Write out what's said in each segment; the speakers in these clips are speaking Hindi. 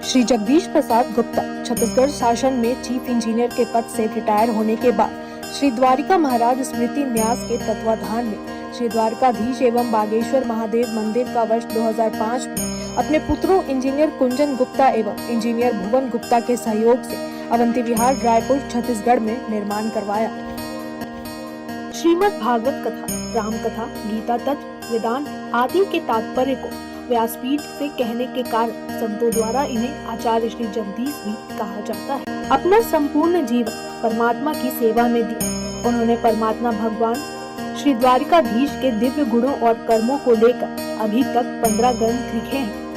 श्री जगदीश प्रसाद गुप्ता छत्तीसगढ़ शासन में चीफ इंजीनियर के पद से रिटायर होने के बाद श्री द्वारिका महाराज स्मृति न्यास के तत्वाधान में श्री द्वारकाधीश एवं बागेश्वर महादेव मंदिर का वर्ष 2005 में अपने पुत्रों इंजीनियर कुंजन गुप्ता एवं इंजीनियर भुवन गुप्ता के सहयोग से अवंती विहार रायपुर छत्तीसगढ़ में निर्माण करवाया। श्रीमद् भागवत कथा, राम कथा, गीता तत्व, वेदांत आदि के तात्पर्य को व्यासपीठ से कहने के कारण संतों द्वारा इन्हें आचार्य श्री जगदीश भी कहा जाता है। अपना संपूर्ण जीवन परमात्मा की सेवा में दिया। उन्होंने परमात्मा भगवान श्री द्वारिकाधीश के दिव्य गुणों और कर्मों को लेकर अभी तक 15 ग्रंथ लिखे हैं,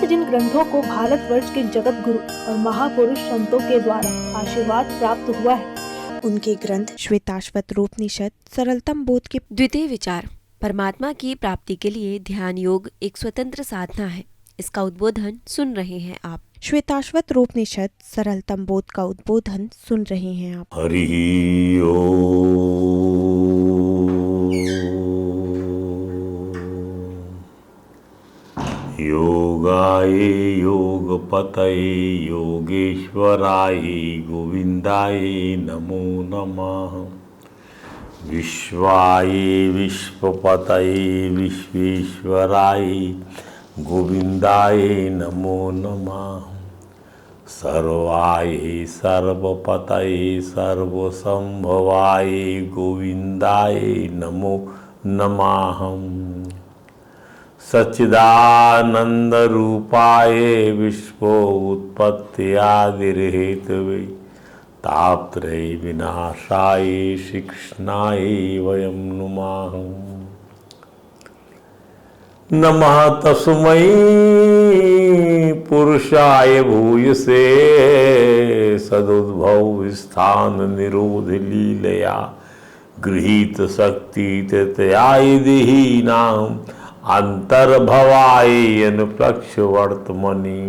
जिन ग्रंथों को भारतवर्ष के जगत गुरु और महापुरुष संतों के द्वारा आशीर्वाद प्राप्त हुआ है। उनके ग्रंथ श्वेताश्वत रूपनिषद, सरलतम बोध के द्वितीय विचार, परमात्मा की प्राप्ति के लिए ध्यान योग एक स्वतंत्र साधना है। इसका उद्बोधन सुन रहे हैं आप। श्वेताश्वत रूपनिषद, सरलतम बोध का उद्बोधन सुन रहे हैं आप। हरि ओम। योगाय योगपतये योगेश्वराय गोविंदाय नमो नमः। विश्वाय विश्वपतये विश्वेश्वराय गोविंदाय नमो नमः। सर्वाय सर्वपतये सर्वसंभवाय गोविंदाय नमो नमः। सच्चिदानंद रूपाय विश्वोत्पत्त्यादिहेतवे तापत्रय विनाशाय श्री कृष्णाय वयं नुमः। नमः तस्मै पुरुषाय भूयसे सदुद्भव स्थान निरोध लीलया गृहीत शक्ति तयाय दीनाम अंतर्भवाय अनुप्लक्ष वर्तमनि।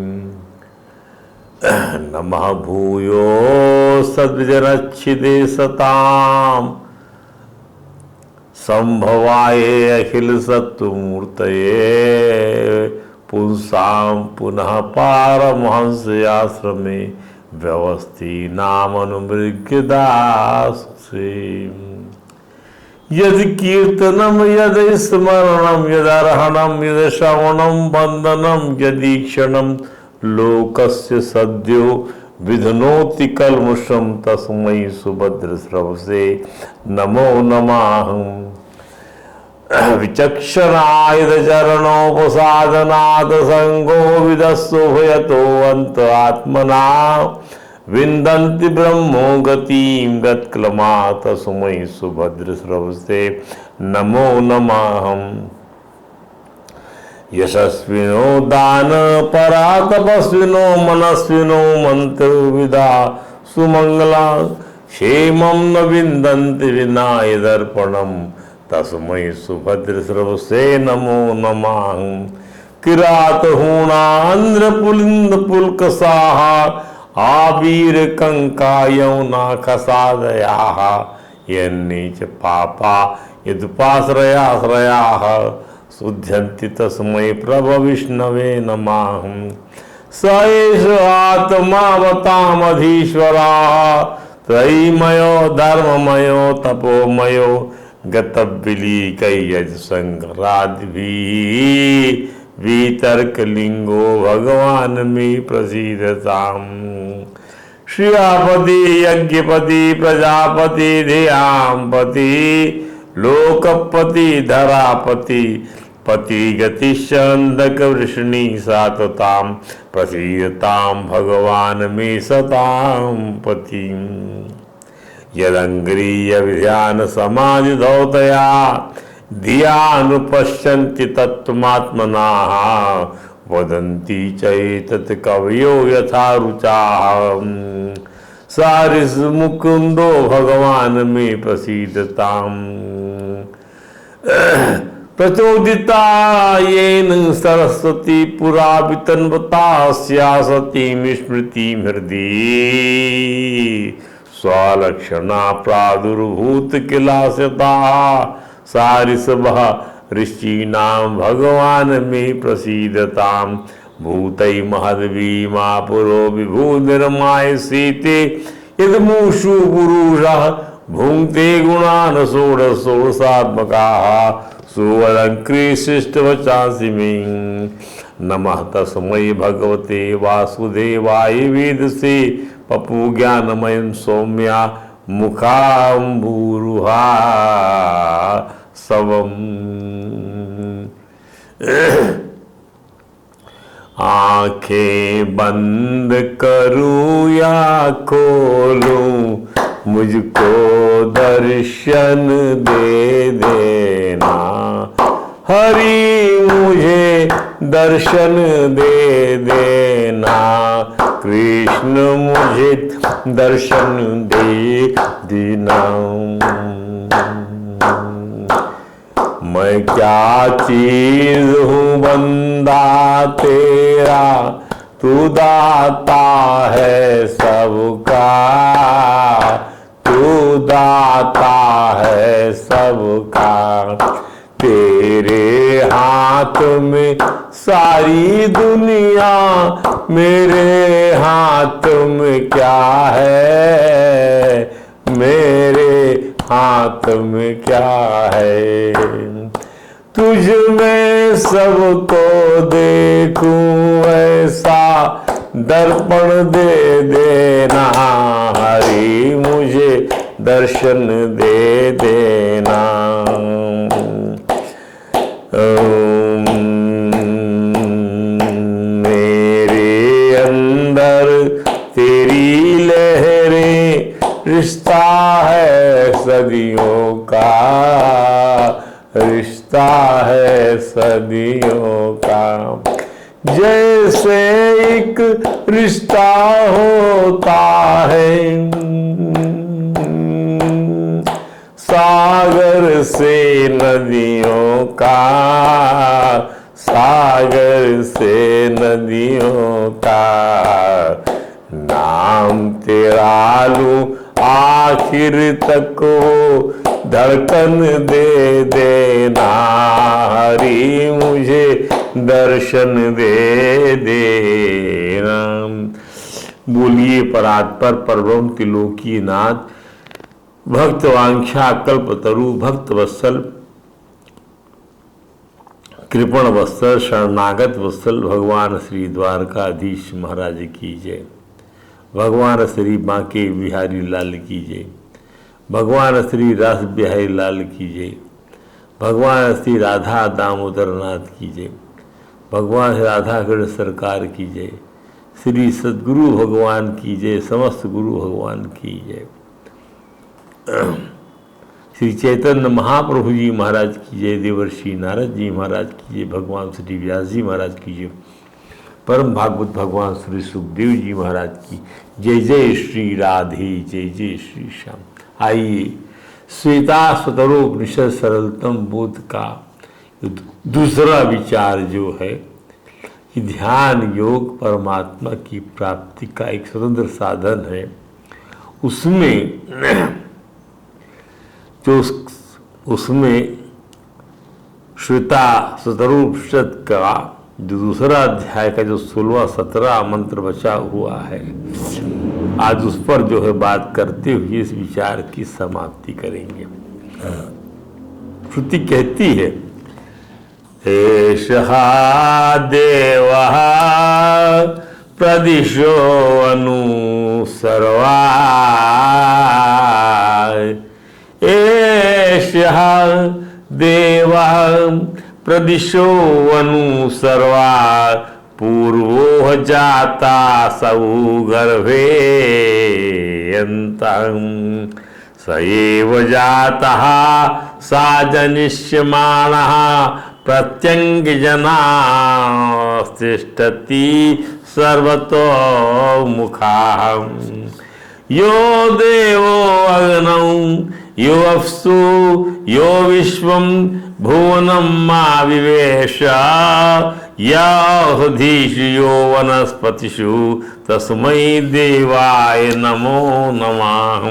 नमः भूयो सद्विजनच्छिदे सताम संभवाय अखिल सत्त्वमूर्तये पुंसां पुनः पारमहंस आश्रमे व्यवस्थी नाम अनुमृग्यदासे। यदि कीर्तनम यद स्मरणम यदर्हणम यद श्रवणम वंदनम यदीक्षणम लोकस्य सद्यो विधनोति कल्मषं तस्मै सुभद्र स्रवसे नमो नमः। विचक्षणाय चरणोपसादनात् संगो विदस्सुभयतो अंत आत्मना विन्दन्ति ब्रह्मो गतिं गत्क्लमा तस्मै सुभद्र स्रवसे नमो नमः। यशस्विनो दान परा तपस्विनो मनस्विनो मंत्रविदा सुमंगला क्षेमं न विन्दन्ति विनाय दर्पणं तस्मै सुभद्र स्रवसे नमो नमः। किरात हूणान्द्र पुलिंद पुल्क साहा आवीर कंका यौना खसादयाः यन्नीच पापा यदुपाश्रयाश्रयाः शुध्यन्ति तस्मै प्रभ विष्णवे नमः। स एष आत्मावतामधीश्वराः त्रयीमयो धर्ममयो तपोमयो गतविलीकयजसंघरादिभिः वितर्कलिंगो भगवान् मे प्रसीदताम्। श्रियापति यज्ञपति प्रजापति धियांपति लोकपति धरापति पति गतिश्चंदक वृष्णि साततां प्रसीदतां भगवान् मे सतां पति। यदंग्रीय विध्यान समाधि धौतया धियानुपश्यन्ति तत्त्वमात्मनाः वदन्ति चैतत् कवयो यथा रुचाः। सारिस मुकुंदो भगवान् मे प्रसीदताम्। प्रचोदिता येन सरस्वती पुरा वितन्वता स्यासतीं स्मृतिं हृदि स्वलक्षणा प्रादुर्भूत किलास्यता सारिसभः ऋषीणां भगवान् मे प्रसीदताम्। भूतै महद्भीमा पुरो विभू निर्माय सीते यदमुषु पुरुषः भुङ्क्ते गुणान् षोडशोडशात्मकाः सुवलङ्कृशिष्टवचांसि मे। नमः तस्मै भगवते वासुदेवाय वेदसे पपुज्ञानमयं सौम्या मुखाम्बुरुहा सवम्। आंखें बंद करूं या खोलूं मुझको दर्शन दे देना। हरि मुझे दर्शन दे देना। कृष्ण मुझे दर्शन दे देना। मैं क्या चीज हूँ बंदा तेरा, तू दाता है सबका, तू दाता है सबका। तेरे हाथ में सारी दुनिया, मेरे हाथ में क्या है, मेरे हाथ में क्या है। तुझ में सबको देखूं ऐसा दर्पण दे देना। हरि मुझे दर्शन दे देना। मेरे अंदर तेरी लहरें, रिश्ता है सदियों का, रिश्ता है सदियों का। जैसे एक रिश्ता होता है सागर से नदियों का, सागर से नदियों का। नाम तेरा लूं आखिर तक हो धड़कन दे देना। हरि मुझे दर्शन दे देना। बोलिए परात्पर परब्रह्म त्रिलोकी नाथ, भक्त वांछा कल्पतरु, भक्त वत्सल कृपण वत्सल शरणागत वत्सल भगवान श्री द्वारकाधीश महाराज की जय। भगवान श्री बांके बिहारी लाल की जय। भगवान श्री रास बिहारी लाल की जय। भगवान श्री राधा दामोदर नाथ की जय। भगवान श्री राधागढ़ सरकार की जय। श्री सद्गुरु भगवान की जय। समस्त गुरु भगवान की जय। श्री चैतन्य महाप्रभु जी महाराज की जय। देवर्षि नारद जी महाराज की जय। भगवान श्री व्यास जी महाराज की जय। परम भागवत भगवान श्री सुखदेव जी महाराज की जय। जय श्री राधे, जय जय श्री श्याम। आइए श्वेताश्वतरोपनिषद सरलतम बोध का दूसरा विचार जो है कि ध्यान योग परमात्मा की प्राप्ति का एक स्वतंत्र साधन है। उसमें श्वेताश्वतरोपनिषद का जो दूसरा अध्याय का जो 16-17 मंत्र बचा हुआ है, आज उस पर जो है बात करते हुए इस विचार की समाप्ति करेंगे। श्रुति कहती है, एषः देवः प्रदिशो अनुसर्वा, एषः देवः प्रदिशो अनुसर्वा, पूर्वो जाता सौ गर्भे यन्तः, स एव जातः सा जनिष्यमाणः प्रत्यङ्गजना तिष्ठति सर्वतो मुखाः। यो देवो अग्नौ यो अप्सु यो विश्वं भुवनं मा विवेश, याधीषु यो वनस्पतिषु तस्मै देवाय नमो नमः।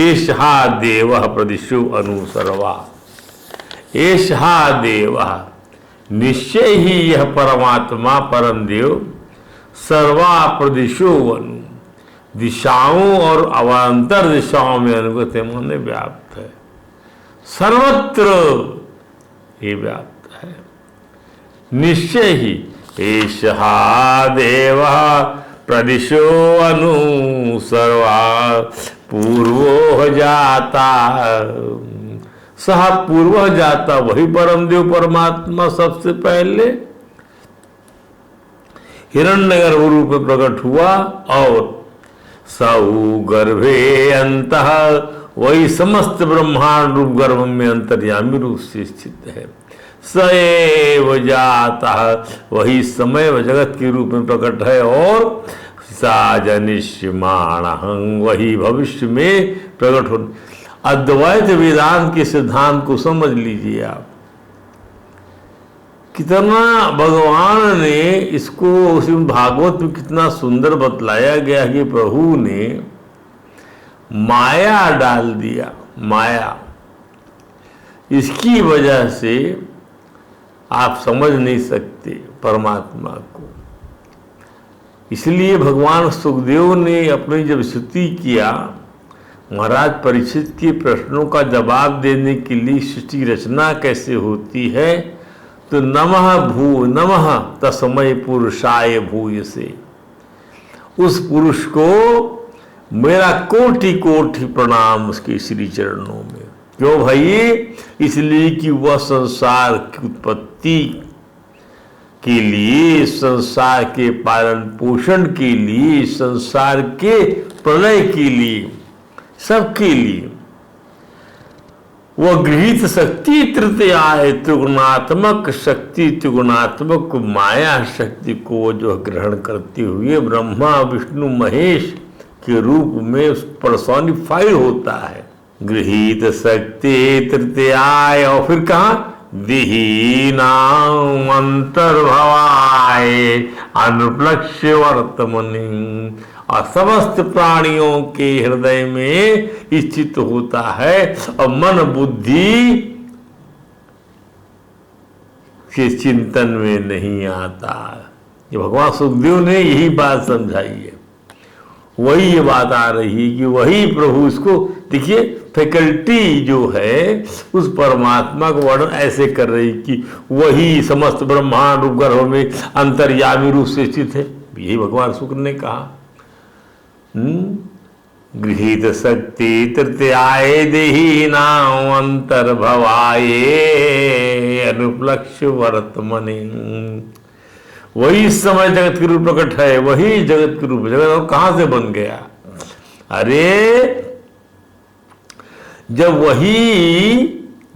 एषः देवः प्रदिशो अनुसर्वा। एषः देवः, निश्चय ही यह परमात्मा परम देव सर्वा प्रदिशो अनु, दिशाओं और अवान्तर दिशाओं में अनुगत है, माने व्याप्त है, सर्वत्र ये व्याप्त है। निश्चय ही एषः देवः प्रदिशो अनु सर्वा पूर्वो जाता, सह पूर्व जाता, वही परम देव परमात्मा सबसे पहले हिरण्यगर्भ रूप में प्रकट हुआ, और सऊ गर्भे अंतः, वही समस्त ब्रह्मांड रूप गर्भ में अंतर्यामी रूप से स्थित है। सएव जाता, वही समय व जगत के रूप में प्रकट है, और साजनिष्यमाण, वही भविष्य में प्रकट हो। अद्वैत वेदांत के सिद्धांत को समझ लीजिए आप, कितना भगवान ने इसको भागवत में कितना सुंदर बतलाया गया कि प्रभु ने माया डाल दिया, माया, इसकी वजह से आप समझ नहीं सकते परमात्मा को। इसलिए भगवान सुखदेव ने अपनी जब स्तुति किया, महाराज परीक्षित के प्रश्नों का जवाब देने के लिए सृष्टि रचना कैसे होती है, तो नमः तस्मै पुरुषाय भूयसे, उस पुरुष को मेरा कोटि कोटि प्रणाम उसके श्री चरणों में। क्यों भाई? इसलिए कि वह संसार की उत्पत्ति के लिए, संसार के पालन पोषण के लिए, संसार के प्रलय के लिए, सबके लिए वह गृहीत शक्ति तृतीयाय, त्रिगुणात्मक शक्ति, त्रिगुणात्मक माया शक्ति को जो ग्रहण करते हुए ब्रह्मा विष्णु महेश के रूप में पर्सोनिफाइड होता है। गृहीत शक्ति तृतीयाय, और फिर कहा दिहीनाम अंतर्भवाय अनुप्लक्ष्य वर्तमनि, और समस्त प्राणियों के हृदय में स्थित होता है, और मन बुद्धि के चिंतन में नहीं आता। ये भगवान सुखदेव ने यही बात समझाई है, वही ये बात आ रही है कि वही प्रभु, इसको देखिए फैकल्टी जो है उस परमात्मा को वर्णन ऐसे कर रही कि वही समस्त ब्रह्मांड रूप गर्भ में अंतर्यामी रूप से स्थित है। यही भगवान शुक्र ने कहा, गृहीत शक्ति तृतीयाय देहीनां अंतर्भवाय अनुप्लक्ष्य वर्तमनि, वही इस समय जगत के रूप प्रकट है, वही जगत के रूप। जगत और कहां से बन गया? अरे जब वही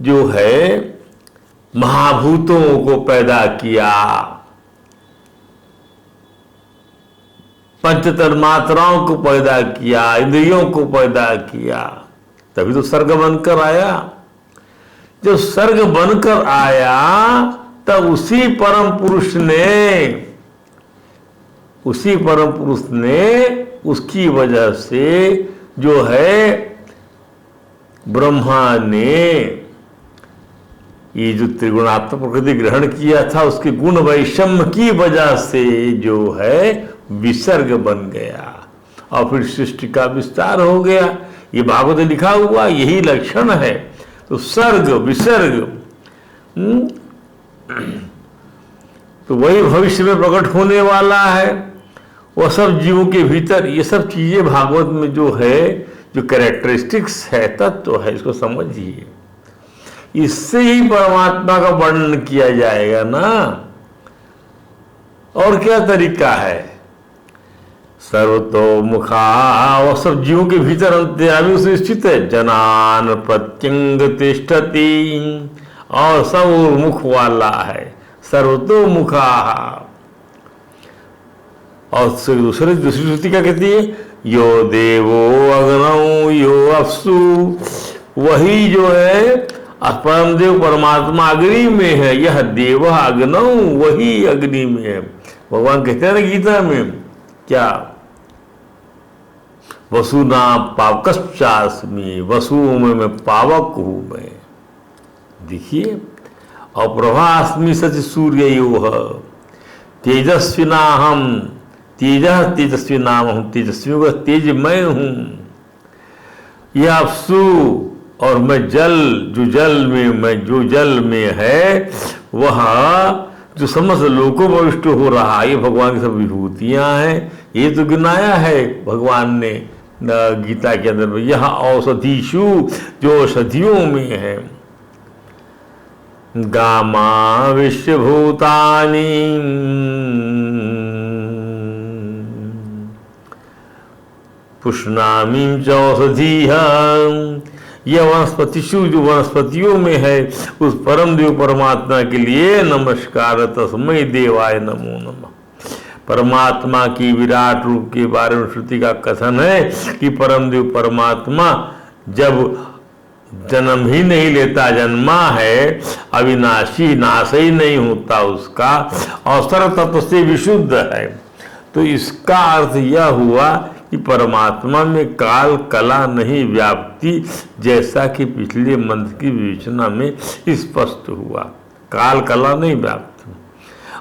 जो है महाभूतों को पैदा किया, पंच तन्मात्राओं को पैदा किया, इंद्रियों को पैदा किया, तभी तो सर्ग बनकर आया। जब सर्ग बनकर आया तब उसी परम पुरुष ने उसकी वजह से जो है ब्रह्मा ने ये जो त्रिगुणात्मक प्रकृति ग्रहण किया था, उसके गुण वैषम्य की वजह से जो है विसर्ग बन गया, और फिर सृष्टि का विस्तार हो गया। ये भागवत में लिखा हुआ यही लक्षण है। तो सर्ग विसर्ग, तो वही भविष्य में प्रकट होने वाला है। वह सब जीवों के भीतर ये सब चीजें भागवत में जो है, जो कैरेक्टरिस्टिक्स है, तत्व है, इसको समझिए। इससे ही परमात्मा का वर्णन किया जाएगा ना, और क्या तरीका है? सर्वतोमुखा, वह सब जीवों के भीतर अंतर्यामी से स्थित है। जनान प्रत्यंग तिष्ठति, और सब मुख वाला है। सर्वतोमुखा, और दूसरी श्रुति क्या कहती है? यो देवो अग्नौ यो अप्सु, वही जो है परम देव परमात्मा अग्नि में है। यह देव अग्नौ, वही अग्नि में है। भगवान कहते हैं ना गीता में, क्या? वसुना पावकश्चास्मि, वसुओं में मैं पावक हूं मैं। देखिए, अप्रभास्मि सच सूर्ययोः तेजस्विनाहम तेजस्विनाहम तेजस्वी का तेजमय हूँ। यह अप्सु और मैं जल, जो जल में है वह जो समस्त लोकों पर विष्ट हो रहा है, ये भगवान की सब विभूतियां हैं। ये तो गिनाया है भगवान ने गीता के अंदर में। यह औषधिषु, जो औषधियों में है। गामा विश्वभूतानि पुष्णामी चौषधीः। यह वनस्पतिषु, जो वनस्पतियों में है, उस परम देव परमात्मा के लिए नमस्कार। तस्मै देवाय नमो नमः। परमात्मा की विराट रूप के बारे में श्रुति का कथन है कि परम देव परमात्मा जब जन्म ही नहीं लेता, जन्मा है, अविनाशी, नाश ही नहीं होता उसका, और सर्व तत्व से विशुद्ध है। तो इसका अर्थ यह हुआ कि परमात्मा में काल कला नहीं व्याप्ति, जैसा कि पिछले मंत्र की विवेचना में स्पष्ट हुआ। काल कला नहीं व्याप्ति।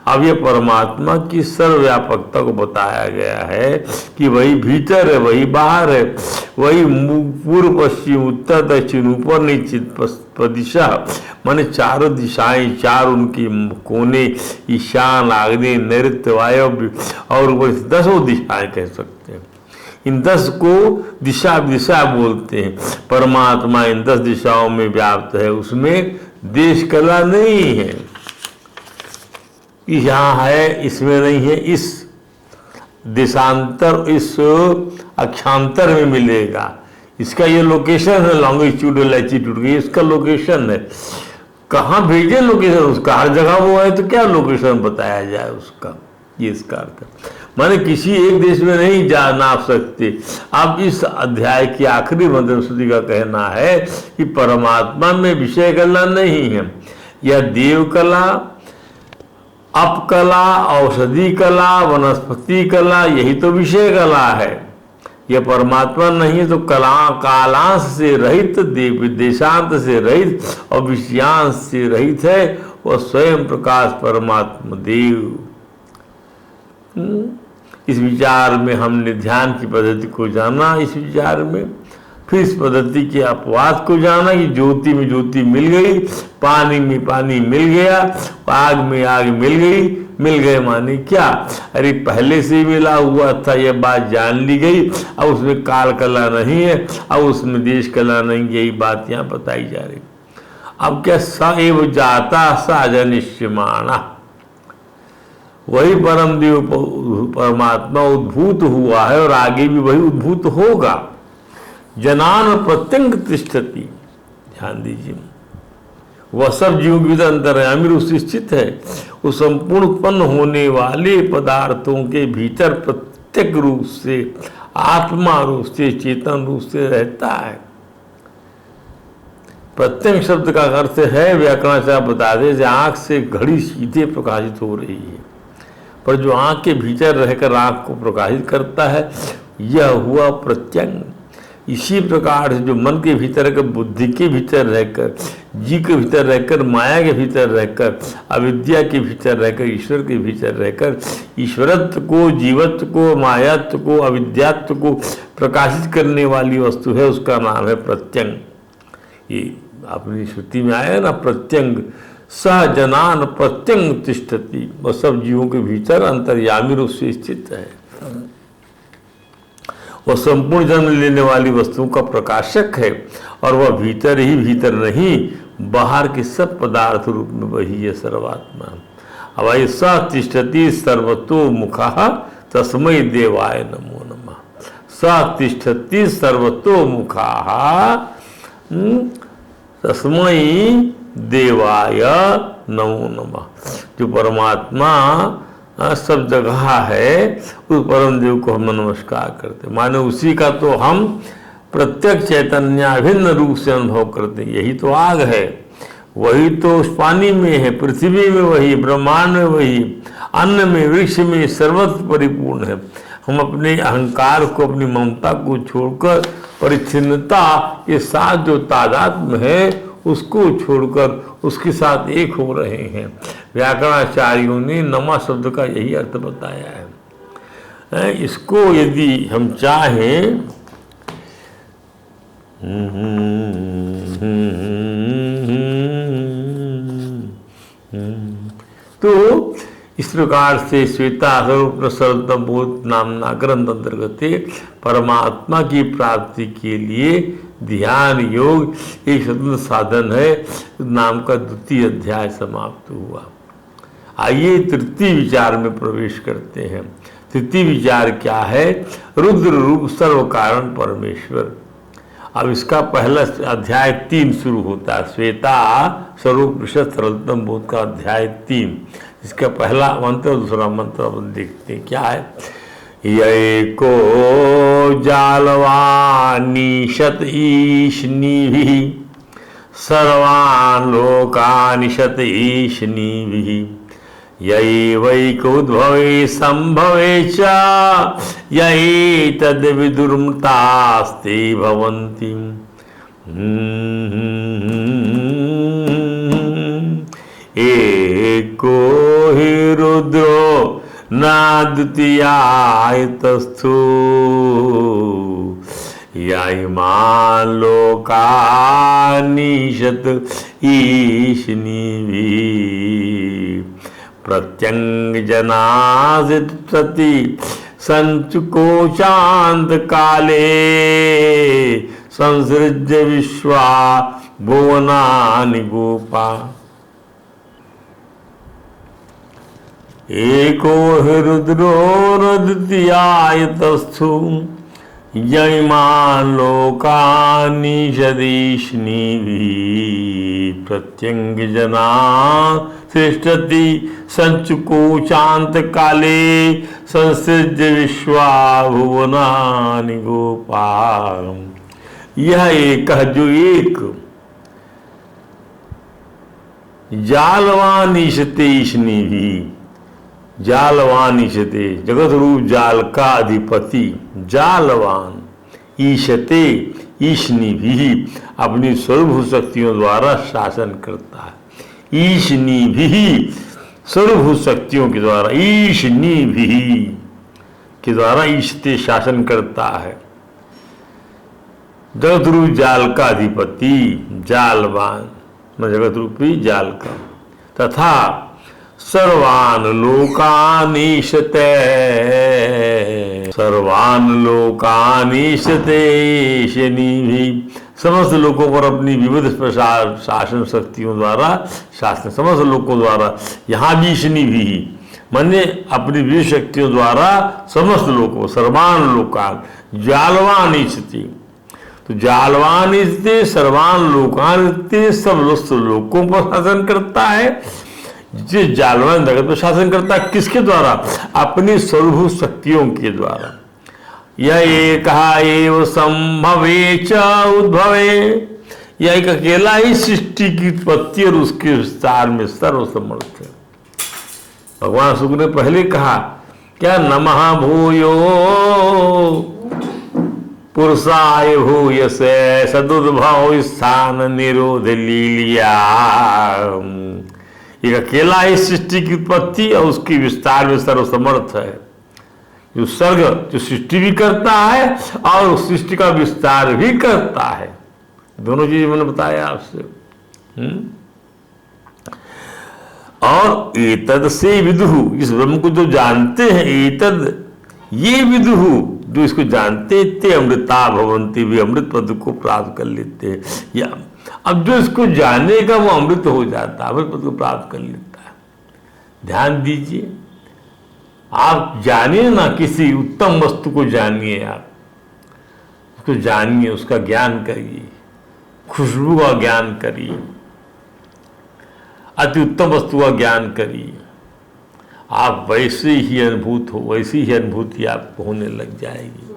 अब ये परमात्मा की सर्वव्यापकता को बताया गया है कि वही भीतर है, वही बाहर है, वही पूर्व पश्चिम उत्तर दक्षिण ऊपर नीचे दिशा, माने चारों दिशाएं, चार उनकी कोने, ईशान, आग्नेय, नैऋत्य, वायव्य और 10 दिशाएं कह सकते हैं। इन 10 को दिशा बोलते हैं। परमात्मा इन 10 दिशाओं में व्याप्त है, उसमें देश कला नहीं है। यहाँ है, इसमें नहीं है। इस देशांतर, इस अक्षांतर में मिलेगा। इसका ये लोकेशन है, लॉन्गिट्यूड लैटिट्यूड, इसका लोकेशन है। कहाँ भेजे लोकेशन उसका, हर जगह वो है तो क्या लोकेशन बताया जाए उसका, ये इसका अर्थ है। माने किसी एक देश में नहीं जा नाप सकते। अब इस अध्याय की आखिरी मंत्र श्रुति का कहना है कि परमात्मा में विषय कला नहीं है। यह देव कला, अपकला, औषधि कला, वनस्पति कला, यही तो विषय कला है। यह परमात्मा नहीं है तो कालांश से रहित, देशांत से रहित और विषयांश से रहित है। वह स्वयं प्रकाश परमात्मा देव। इस विचार में हमने ध्यान की पद्धति को जाना। इस विचार में फिर इस पद्धति के अपवाद को जाना कि ज्योति में ज्योति मिल गई, पानी में पानी मिल गया, आग में आग मिल गई। मिल गए माने क्या, अरे पहले से मिला हुआ था, यह बात जान ली गई। अब उसमें काल कला नहीं है, अब उसमें देश कला नहीं, यही बात यहाँ बताई जा रही। अब क्या, स एव जाता सा जनिष्यमाणा, वही परम देव परमात्मा उद्भूत हुआ है और आगे भी वही उद्भूत होगा। जनान प्रत्यंग तिष्ठति, ध्यान दीजिए, वह सब जीव के अंतर्यामी रूप से स्थित है। वो संपूर्ण उत्पन्न होने वाले पदार्थों के भीतर प्रत्येक रूप से, आत्मा रूप से, चेतन रूप से रहता है। प्रत्यंग शब्द का अर्थ है, व्याकरण से आप बता दें, आंख से घड़ी सीधे प्रकाशित हो रही है, पर जो आंख के भीतर रहकर आंख को प्रकाशित करता है, यह हुआ प्रत्यंग। इसी प्रकार से जो मन के भीतर रहकर, बुद्धि के भीतर रहकर, जीव के भीतर रहकर, माया के भीतर रहकर, अविद्या के भीतर रहकर, ईश्वर के भीतर रहकर, ईश्वरत्व को, जीवत्व को, मायात्व को, अविद्यात्व को प्रकाशित करने वाली वस्तु है, उसका नाम है प्रत्यंग। ये अपनी श्रुति में आया ना, प्रत्यंग स जनान प्रत्यंग तिष्ठति, वह सब जीवों के भीतर अंतर्यामी रूप से स्थित है। वह संपूर्ण जन्म लेने वाली वस्तुओं का प्रकाशक है और वह भीतर ही भीतर नहीं, बाहर के सब पदार्थ रूप में वही है सर्वात्मा। अब आई स तिष्ठति सर्वतो मुखः तस्मै देवाय नमो नमः। स तिष्ठति सर्वतो मुखः तस्मै देवाय नमो नमः। जो परमात्मा सब जगह है, उस परम देव को हम नमस्कार करते, माने उसी का तो हम प्रत्यक्ष चैतन्याभिन्न रूप से अनुभव करते। यही तो आग है, वही तो उस पानी में है, पृथ्वी में वही, ब्रह्मांड में वही, अन्न में, वृक्ष में, सर्वत्र परिपूर्ण है। हम अपने अहंकार को, अपनी ममता को छोड़कर परिच्छिन्नता के साथ जो तादात्म्य है उसको छोड़कर उसके साथ एक हो रहे हैं। व्याकरणाचार्यों ने नमा शब्द का यही अर्थ बताया है। इसको यदि हम चाहें तो इस प्रकार से श्वेता स्वरूप सरलतम बोध नामना ग्रंथ अंतर्गत परमात्मा की प्राप्ति के लिए ध्यान योग एक स्वतंत्र साधन है नाम का द्वितीय अध्याय समाप्त हुआ। आइए तृतीय विचार में प्रवेश करते हैं। तृतीय विचार क्या है? रुद्र रूप सर्व कारण परमेश्वर। अब इसका पहला अध्याय 3 शुरू होता है। श्वेता स्वरूप विशद सरलतम बोध का अध्याय 3, इसका पहला मंत्र और दूसरा मंत्र अपन देखते हैं क्या है। एको जालवानिशत ईशनीभिः सर्वान् लोकानिशत ईशनीभिः यैवैकोद्भवे संभवे च यैतद् विदुर्मतास्ते भवन्ति। एको हि रुद्रो न द्वितीयायतस्थो यैमान् लोकानिशत ईशनीभिः प्रत्यङ्गजनासित प्रति संचुकोचान्त काले संसृज्य विश्वा भुवनानि गोपा। एको हि रुद्रो न द्वितीयायतस्थो यैमान् लोकानिशदीशनीभिः प्रत्यङ्गजना सृष्टति संचुकोचान्त काले संसृज्य विश्वा भुवनानि गोपा। यह एक जो एक जालवान ईशते ईशनीभिः, जालवान ईशते जगत रूप जाल का अधिपति, जालवान ईशते ईशनीभिः अपनी स्वरूप शक्तियों द्वारा शासन करता है। ईशनीभिः स्वरूप शक्तियों के द्वारा, ईशनीभिः के द्वारा ईशते शासन करता है। जगत रूप जाल का अधिपति, जालवान जगत रूपी जाल का, तथा सर्वान् लोकानीशते, सर्वान् लोकानीशते शनीभिः समस्त लोगों पर अपनी विविध शासन शक्तियों द्वारा शासन, समस्त लोगों द्वारा। यहाँ भी शनि भी माने अपनी विविध शक्तियों द्वारा समस्त लोगों, सर्वान लोकान जालवान ईशति, तो जालवान ईशते सर्वान लोकान ईशते सब लोगों पर शासन करता है। जिस जालवान जगत पर शासन करता है किसके द्वारा? अपनी स्वरूप शक्तियों के द्वारा। यह एक एव संभवे च उद्भवे, यह एक अकेला ही सृष्टि की उत्पत्ति और उसके विस्तार में सर्वसमर्थ है। भगवान शुक्र ने पहले कहा क्या? नमः भूयो पुरुषाय भूयसे सदुद्भव स्थान निरोध लीलिया। एक अकेला ही सृष्टि की उत्पत्ति और उसकी विस्तार में सर्वसमर्थ है। जो सर्ग जो सृष्टि भी करता है और उस सृष्टि का विस्तार भी करता है। दोनों चीज मैंने बताया आपसे। और एतद से विदुहु, इस ब्रह्म को जो जानते हैं, एतद ये विदुहु जो इसको जानते ते अमृता भवंती, भी अमृत पद को प्राप्त कर लेते हैं। या अब जो इसको जानेगा वो अमृत हो जाता है, अमृत पद को प्राप्त कर लेता है। ध्यान दीजिए, आप जानिए ना, किसी उत्तम वस्तु को जानिए, आप उसको जानिए, उसका ज्ञान करिए, खुशबू का ज्ञान करिए, अति उत्तम वस्तु का ज्ञान करिए। आप वैसे ही अनुभूत हो, वैसी ही अनुभूति आपको होने लग जाएगी।